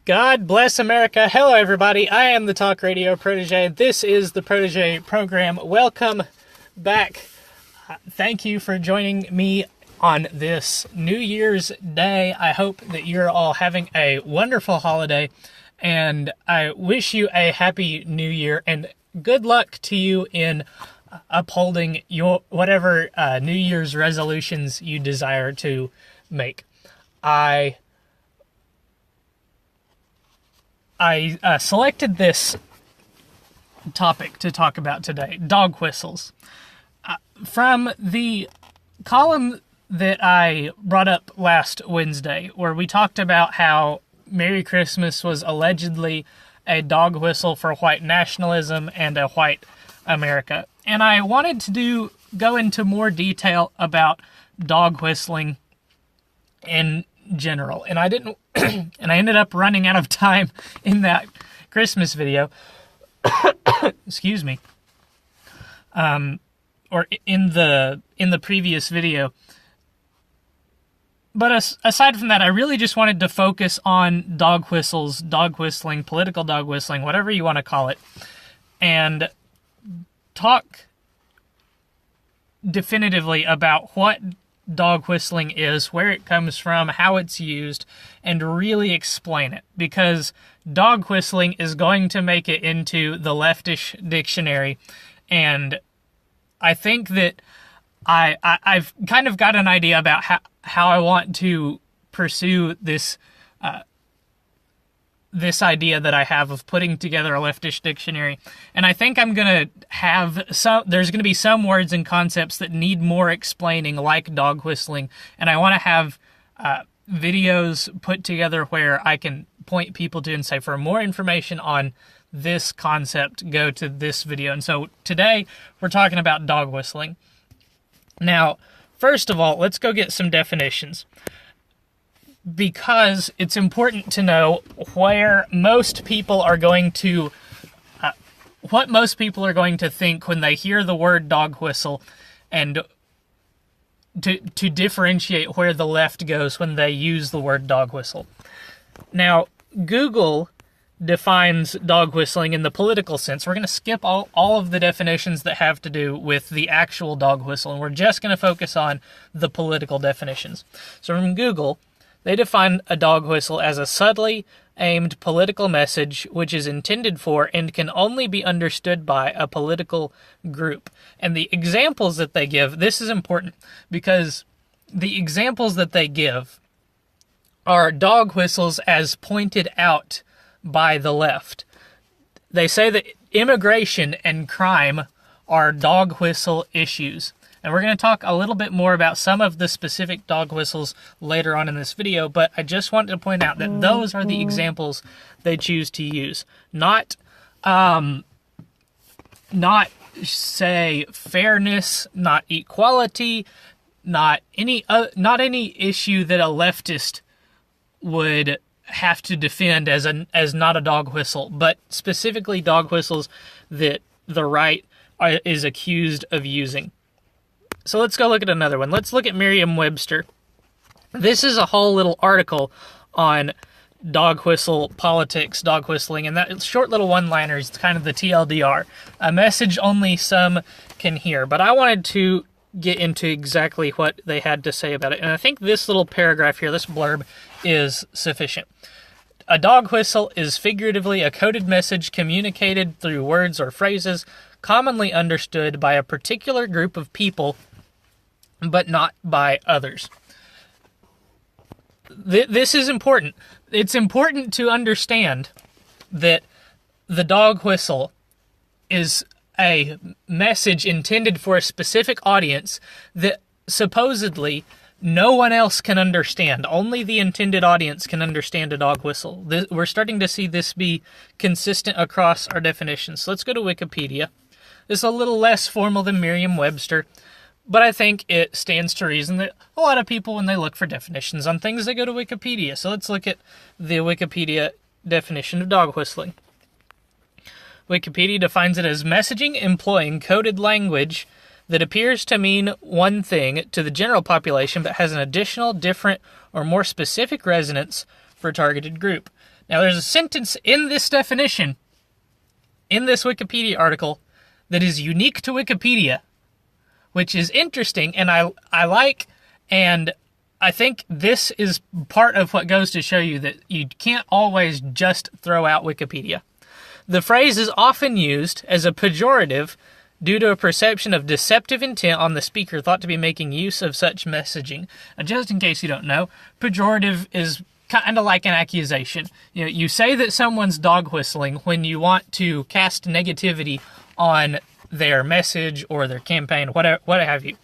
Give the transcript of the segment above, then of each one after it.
God bless America. Hello, everybody. I am the Talk Radio Protege. This is the Protege program. Welcome back. Thank you for joining me on this New Year's Day. I hope that you're all having a wonderful holiday, and I wish you a happy New Year, and good luck to you in upholding your whatever New Year's resolutions you desire to make. I selected this topic to talk about today, dog whistles. From the column that I brought up last Wednesday, where we talked about how Merry Christmas was allegedly a dog whistle for white nationalism and a white America. And I wanted to go into more detail about dog whistling in general. And I didn't, and I ended up running out of time in that Christmas video. Excuse me. Or in the previous video. But aside from that, I really just wanted to focus on dog whistles, dog whistling, political dog whistling, whatever you want to call it, and talk definitively about what dog whistling is, where it comes from, how it's used, and really explain it. Because dog whistling is going to make it into the leftish dictionary, and I think that I've kind of got an idea about how I want to pursue this this idea that I have of putting together a leftish dictionary. And I think I'm going to have there's going to be some words and concepts that need more explaining, like dog whistling. And I want to have videos put together where I can point people to and say, for more information on this concept, go to this video. And so today we're talking about dog whistling. Now, first of all, let's go get some definitions, because it's important to know where most people are going to, what most people are going to think when they hear the word dog whistle, and to differentiate where the left goes when they use the word dog whistle. Now, Google defines dog whistling in the political sense. We're going to skip all of the definitions that have to do with the actual dog whistle, and we're just going to focus on the political definitions. So from Google, they define a dog whistle as a subtly aimed political message which is intended for and can only be understood by a political group. And the examples that they give, this is important, because the examples that they give are dog whistles as pointed out by the left. They say that immigration and crime are dog whistle issues. And we're going to talk a little bit more about some of the specific dog whistles later on in this video, but I just wanted to point out that those are the examples they choose to use. Not say fairness, not equality, not any issue that a leftist would have to defend as not a dog whistle, but specifically dog whistles that the right is accused of using. So let's go look at another one. Let's look at Merriam-Webster. This is a whole little article on dog whistle politics, dog whistling, and that short little one-liner is kind of the TLDR, a message only some can hear. But I wanted to get into exactly what they had to say about it, and I think this little paragraph here, this blurb, is sufficient. A dog whistle is figuratively a coded message communicated through words or phrases commonly understood by a particular group of people, but not by others. This is important. It's important to understand that the dog whistle is a message intended for a specific audience that supposedly no one else can understand. Only the intended audience can understand a dog whistle. We're starting to see this be consistent across our definitions. So let's go to Wikipedia. This is a little less formal than Merriam-Webster, but I think it stands to reason that a lot of people, when they look for definitions on things, they go to Wikipedia. So let's look at the Wikipedia definition of dog whistling. Wikipedia defines it as messaging employing coded language that appears to mean one thing to the general population but has an additional, different, or more specific resonance for a targeted group. Now, there's a sentence in this definition, in this Wikipedia article, that is unique to Wikipedia, which is interesting, and I like, and I think this is part of what goes to show you that you can't always just throw out Wikipedia. The phrase is often used as a pejorative due to a perception of deceptive intent on the speaker thought to be making use of such messaging. Now, just in case you don't know, pejorative is kind of like an accusation. You say that someone's dog whistling when you want to cast negativity on their message or their campaign, whatever, what have you.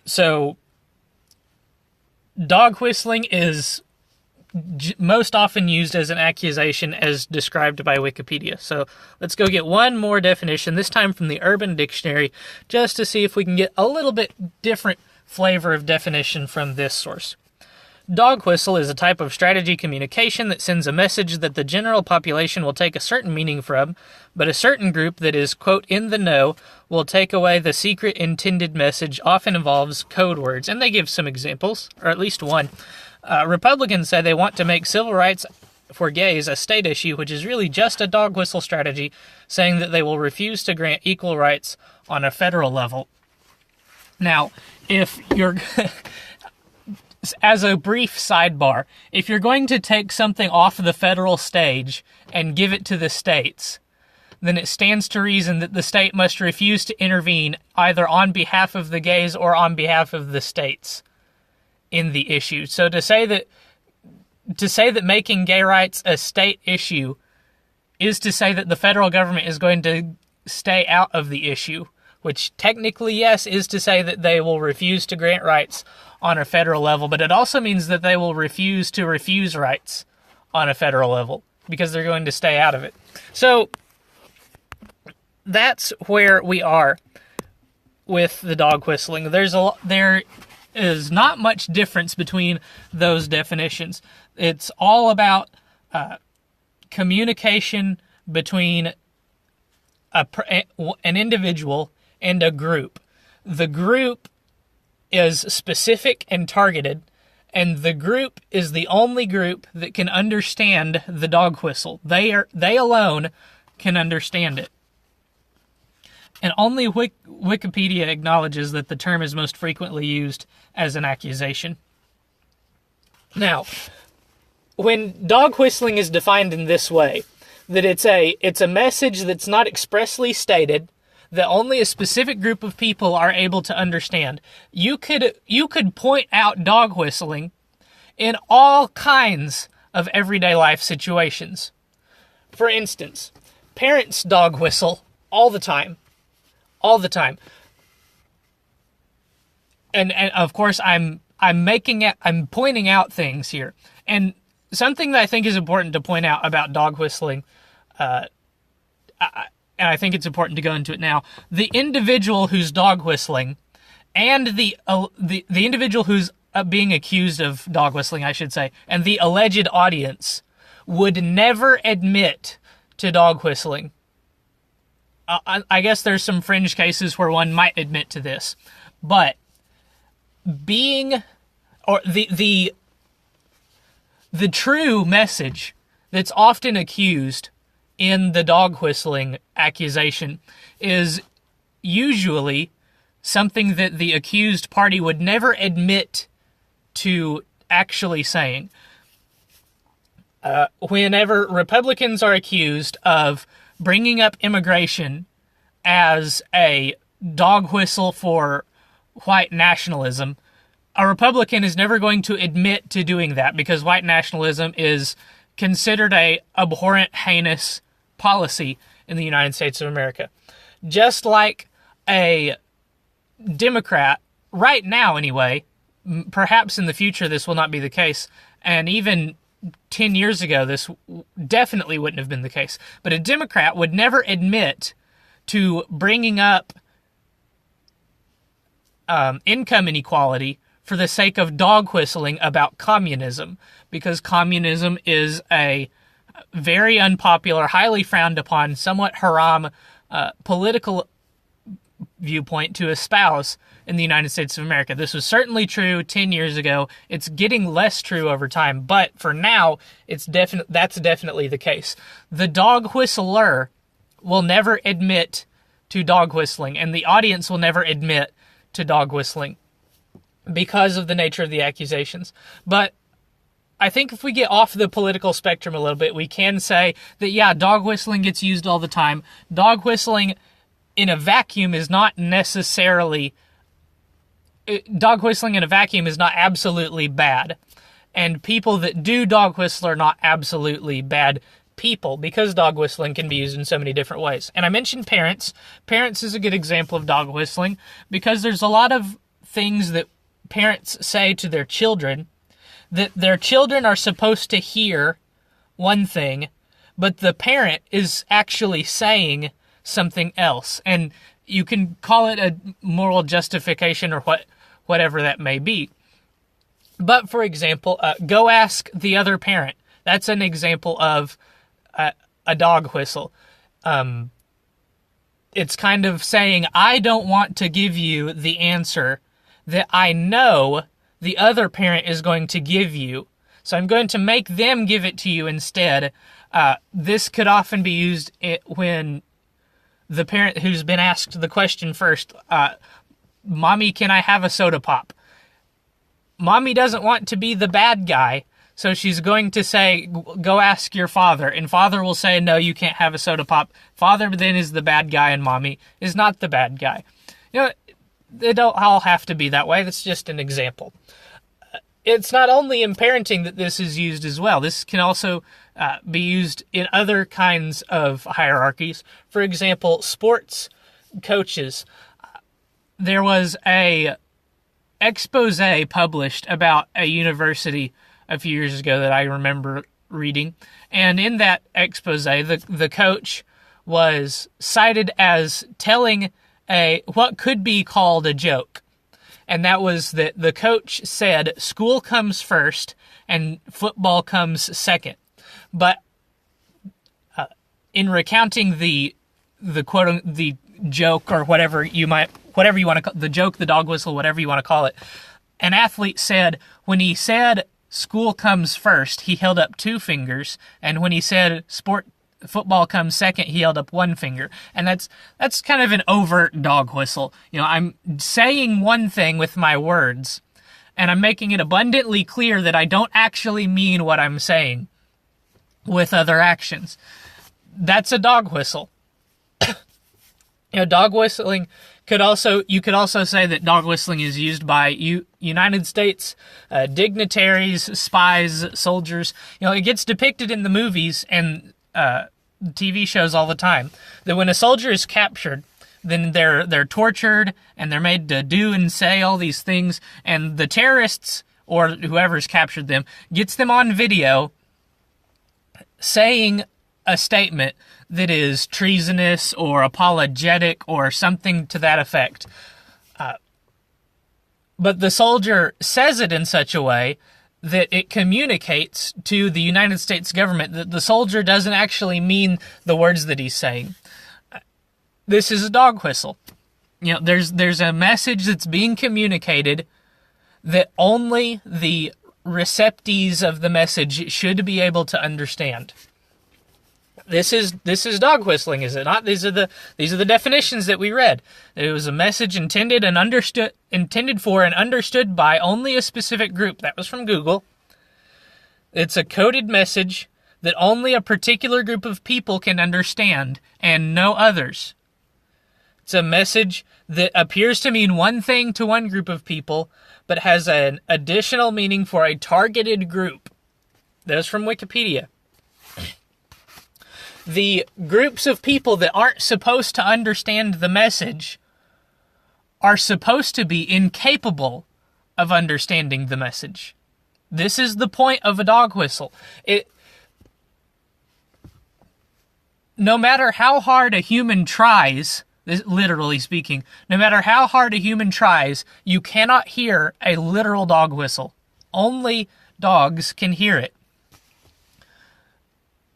So, dog whistling is most often used as an accusation as described by Wikipedia. So let's go get one more definition, this time from the Urban Dictionary, just to see if we can get a little bit different flavor of definition from this source. Dog whistle is a type of strategy communication that sends a message that the general population will take a certain meaning from, but a certain group that is, quote, in the know will take away the secret intended message, often involves code words. And they give some examples, or at least one. Republicans say they want to make civil rights for gays a state issue, which is really just a dog whistle strategy, saying that they will refuse to grant equal rights on a federal level. Now, if you're... As a brief sidebar, if you're going to take something off the federal stage and give it to the states, then it stands to reason that the state must refuse to intervene either on behalf of the gays or on behalf of the states in the issue. So to say that making gay rights a state issue is to say that the federal government is going to stay out of the issue, which technically, yes, is to say that they will refuse to grant rights on a federal level, but it also means that they will refuse to refuse rights on a federal level because they're going to stay out of it. So that's where we are with the dog whistling. There is not much difference between those definitions. It's all about communication between an individual and a group. The group is specific and targeted, and the group is the only group that can understand the dog whistle. They alone can understand it. And only Wikipedia acknowledges that the term is most frequently used as an accusation. Now, when dog whistling is defined in this way, that it's a message that's not expressly stated, that only a specific group of people are able to understand. You could point out dog whistling in all kinds of everyday life situations. For instance, parents dog whistle all the time. All the time. And of course I'm pointing out things here. And something that I think is important to point out about dog whistling, and I think it's important to go into it now. The individual who's dog whistling and the individual who's being accused of dog whistling, I should say, and the alleged audience would never admit to dog whistling. I guess there's some fringe cases where one might admit to this, but the true message that's often accused in the dog whistling accusation is usually something that the accused party would never admit to actually saying. Whenever Republicans are accused of bringing up immigration as a dog whistle for white nationalism, a Republican is never going to admit to doing that because white nationalism is considered a abhorrent, heinous policy in the United States of America. Just like a Democrat, right now anyway, perhaps in the future this will not be the case, and even 10 years ago this definitely wouldn't have been the case, but a Democrat would never admit to bringing up income inequality for the sake of dog whistling about communism, because communism is a very unpopular, highly frowned upon, somewhat haram political viewpoint to espouse in the United States of America. This was certainly true 10 years ago. It's getting less true over time, but for now, that's definitely the case. The dog whistler will never admit to dog whistling, and the audience will never admit to dog whistling because of the nature of the accusations. But I think if we get off the political spectrum a little bit, we can say that, yeah, dog whistling gets used all the time. Dog whistling in a vacuum is not necessarily... Dog whistling in a vacuum is not absolutely bad. And people that do dog whistle are not absolutely bad people, because dog whistling can be used in so many different ways. And I mentioned parents. Parents is a good example of dog whistling, because there's a lot of things that parents say to their children that their children are supposed to hear one thing, but the parent is actually saying something else. And you can call it a moral justification or whatever that may be. But for example, go ask the other parent. That's an example of a dog whistle. It's kind of saying, I don't want to give you the answer that I know the other parent is going to give you, so I'm going to make them give it to you instead. This could often be used when the parent who's been asked the question first, Mommy, can I have a soda pop? Mommy doesn't want to be the bad guy, so she's going to say, go ask your father, and father will say, no, you can't have a soda pop. Father then is the bad guy, and mommy is not the bad guy. You know, they don't all have to be that way. That's just an example. It's not only in parenting that this is used as well. This can also be used in other kinds of hierarchies. For example, sports coaches. There was a expose published about a university a few years ago that I remember reading. And in that expose, the coach was cited as telling what could be called a joke. And that was that the coach said school comes first and football comes second. But in recounting the joke, or whatever you want to call the joke, the dog whistle, whatever you want to call it, an athlete said when he said school comes first, he held up 2 fingers, and when he said football comes second, he held up 1 finger. And that's kind of an overt dog whistle. You know, I'm saying one thing with my words, and I'm making it abundantly clear that I don't actually mean what I'm saying with other actions. That's a dog whistle. You know, dog whistling you could also say that dog whistling is used by United States dignitaries, spies, soldiers. You know, it gets depicted in the movies and TV shows all the time that when a soldier is captured, then they're tortured and they're made to do and say all these things, and the terrorists or whoever's captured them gets them on video saying a statement that is treasonous or apologetic or something to that effect. But the soldier says it in such a way that it communicates to the United States government that the soldier doesn't actually mean the words that he's saying. This is a dog whistle. You know, there's a message that's being communicated that only the receptees of the message should be able to understand. This is dog whistling, is it not? These are the definitions that we read. It was a message intended for and understood by only a specific group. That was from Google. It's a coded message that only a particular group of people can understand and no others. It's a message that appears to mean one thing to one group of people, but has an additional meaning for a targeted group. That's from Wikipedia. The groups of people that aren't supposed to understand the message are supposed to be incapable of understanding the message. This is the point of a dog whistle. No matter how hard a human tries, literally speaking, no matter how hard a human tries, you cannot hear a literal dog whistle. Only dogs can hear it.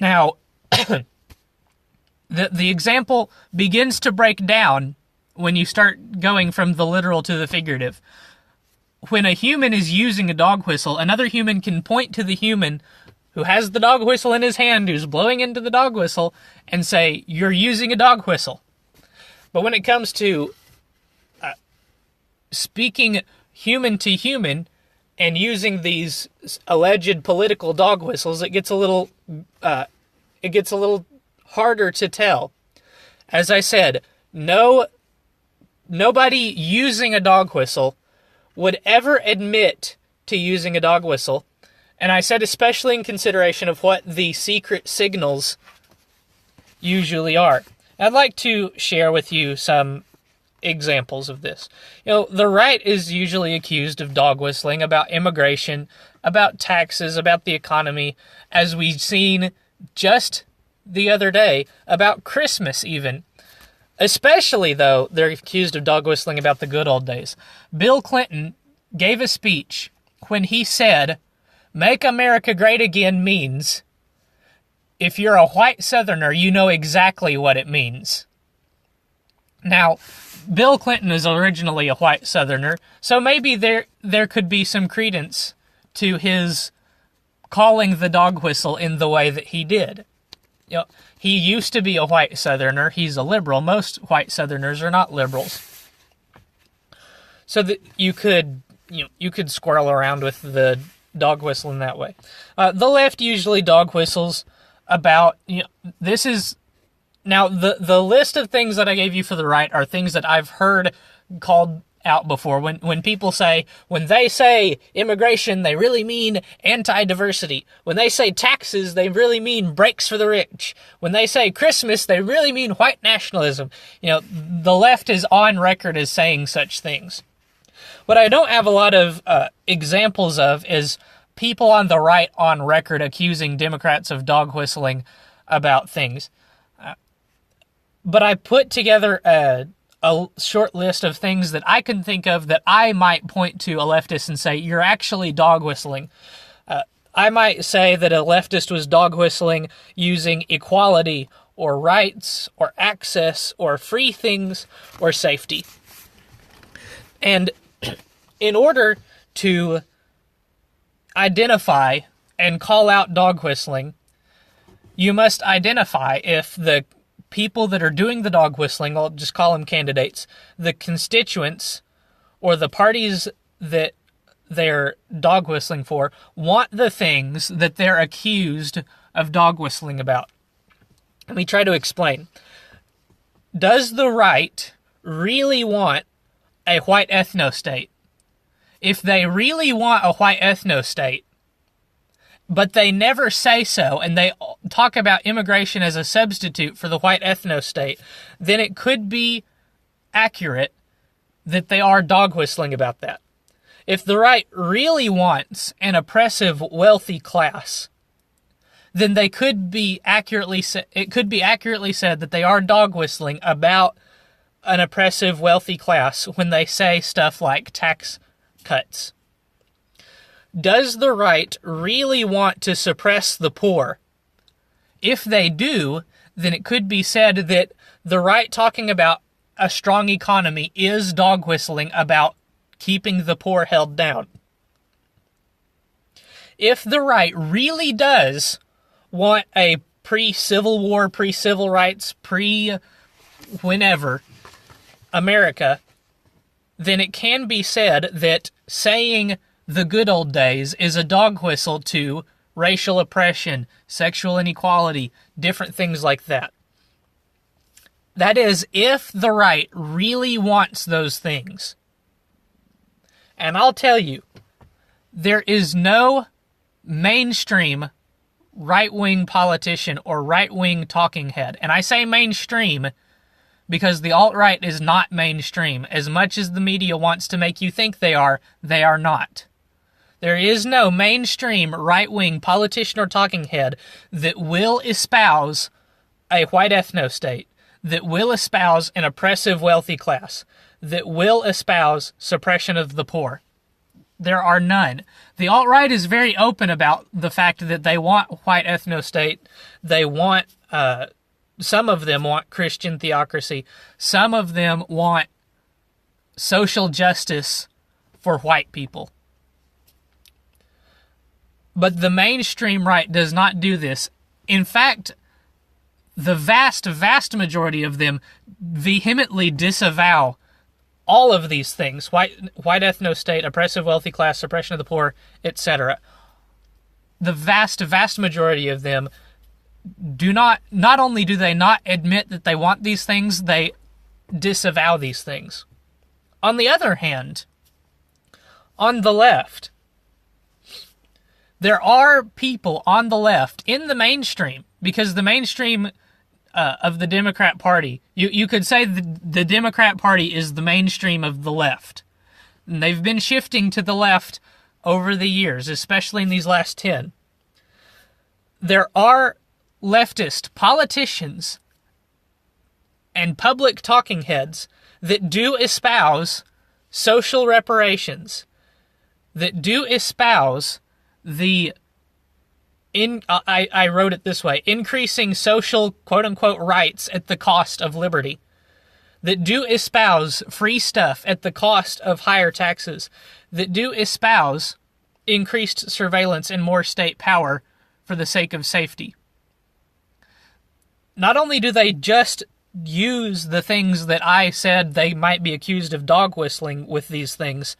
Now, the example begins to break down when you start going from the literal to the figurative. When a human is using a dog whistle, another human can point to the human who has the dog whistle in his hand, who's blowing into the dog whistle, and say, "You're using a dog whistle." But when it comes to speaking human to human and using these alleged political dog whistles, it gets a little harder to tell. As I said, nobody using a dog whistle would ever admit to using a dog whistle. And I said especially in consideration of what the secret signals usually are. I'd like to share with you some examples of this. The right is usually accused of dog whistling about immigration, about taxes, about the economy, as we've seen just the other day, about Christmas even. Especially, though, they're accused of dog whistling about the good old days. Bill Clinton gave a speech when he said, "Make America Great Again" means, if you're a white Southerner, you know exactly what it means. Now, Bill Clinton is originally a white Southerner, so maybe there could be some credence to his calling the dog whistle in the way that he did. He used to be a white Southerner. He's a liberal. Most white Southerners are not liberals. So that you could squirrel around with the dog whistle in that way. The left usually dog whistles about, this is, now the list of things that I gave you for the right are things that I've heard called out before. When they say immigration, they really mean anti-diversity. When they say taxes, they really mean breaks for the rich. When they say Christmas, they really mean white nationalism. The left is on record as saying such things. What I don't have a lot of examples of is people on the right on record accusing Democrats of dog whistling about things. But I put together a short list of things that I can think of that I might point to a leftist and say, "You're actually dog whistling." I might say that a leftist was dog whistling using equality or rights or access or free things or safety. And in order to identify and call out dog whistling, you must identify if the people that are doing the dog whistling, I'll just call them candidates, the constituents or the parties that they're dog whistling for want the things that they're accused of dog whistling about. Let me try to explain. Does the right really want a white ethno-state? If they really want a white ethno-state, but they never say so, and they talk about immigration as a substitute for the white ethno-state, then it could be accurate that they are dog whistling about that. If the right really wants an oppressive, wealthy class, then it could be accurately said that they are dog whistling about an oppressive, wealthy class when they say stuff like tax cuts. Does the right really want to suppress the poor? If they do, then it could be said that the right talking about a strong economy is dog whistling about keeping the poor held down. If the right really does want a pre-Civil War, pre-civil rights, pre-whenever America, then it can be said that saying the good old days is a dog whistle to racial oppression, sexual inequality, different things like that. That is, if the right really wants those things. And I'll tell you, there is no mainstream right-wing politician or right-wing talking head. And I say mainstream because the alt-right is not mainstream. As much as the media wants to make you think they are not. There is no mainstream right-wing politician or talking head that will espouse a white ethno-state, that will espouse an oppressive wealthy class, that will espouse suppression of the poor. There are none. The alt-right is very open about the fact that they want white ethno-state, they want some of them want Christian theocracy. Some of them want social justice for white people. But the mainstream right does not do this. In fact, the vast, vast majority of them vehemently disavow all of these things. White ethno-state, oppressive wealthy class, suppression of the poor, etc. The vast, vast majority of them not only do they not admit that they want these things, they disavow these things. On the other hand, on the left, there are people on the left in the mainstream, because the mainstream of the Democrat Party, you could say the Democrat Party is the mainstream of the left. And they've been shifting to the left over the years, especially in these last 10. There are leftist politicians and public talking heads that do espouse social reparations, that do espouse I wrote it this way, increasing social quote-unquote rights at the cost of liberty, that do espouse free stuff at the cost of higher taxes, that do espouse increased surveillance and more state power for the sake of safety. Not only do they just use the things that I said they might be accused of dog whistling with these things,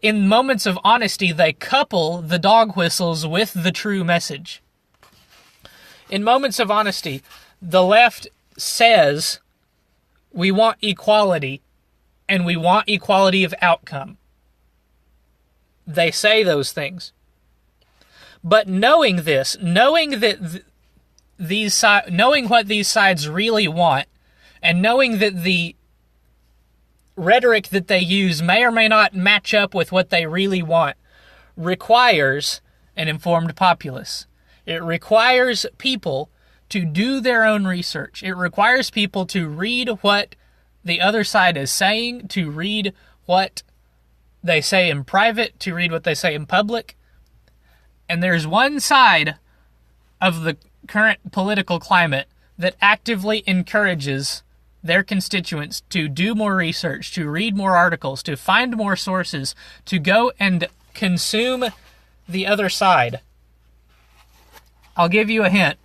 in moments of honesty, they couple the dog whistles with the true message. In moments of honesty, the left says, we want equality, and we want equality of outcome. They say those things. But knowing this, knowing that knowing what these sides really want, and knowing that the rhetoric that they use may or may not match up with what they really want, requires an informed populace. It requires people to do their own research. It requires people to read what the other side is saying, to read what they say in private, to read what they say in public. And there's one side of the current political climate that actively encourages their constituents to do more research, to read more articles, to find more sources, to go and consume the other side. I'll give you a hint.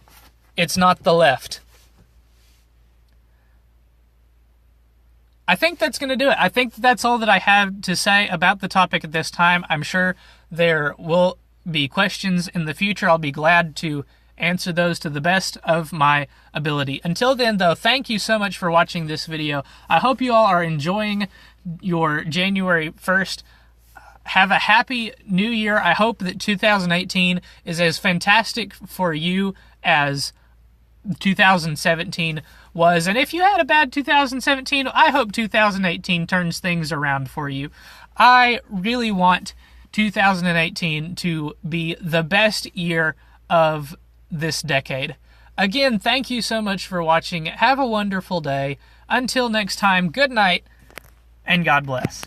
It's not the left. I think that's going to do it. I think that's all that I have to say about the topic at this time. I'm sure there will be questions in the future. I'll be glad to answer those to the best of my ability. Until then, though, thank you so much for watching this video. I hope you all are enjoying your January 1st. Have a happy new year. I hope that 2018 is as fantastic for you as 2017 was. And if you had a bad 2017, I hope 2018 turns things around for you. I really want 2018 to be the best year of this decade. Again, thank you so much for watching. Have a wonderful day. Until next time, good night, and God bless.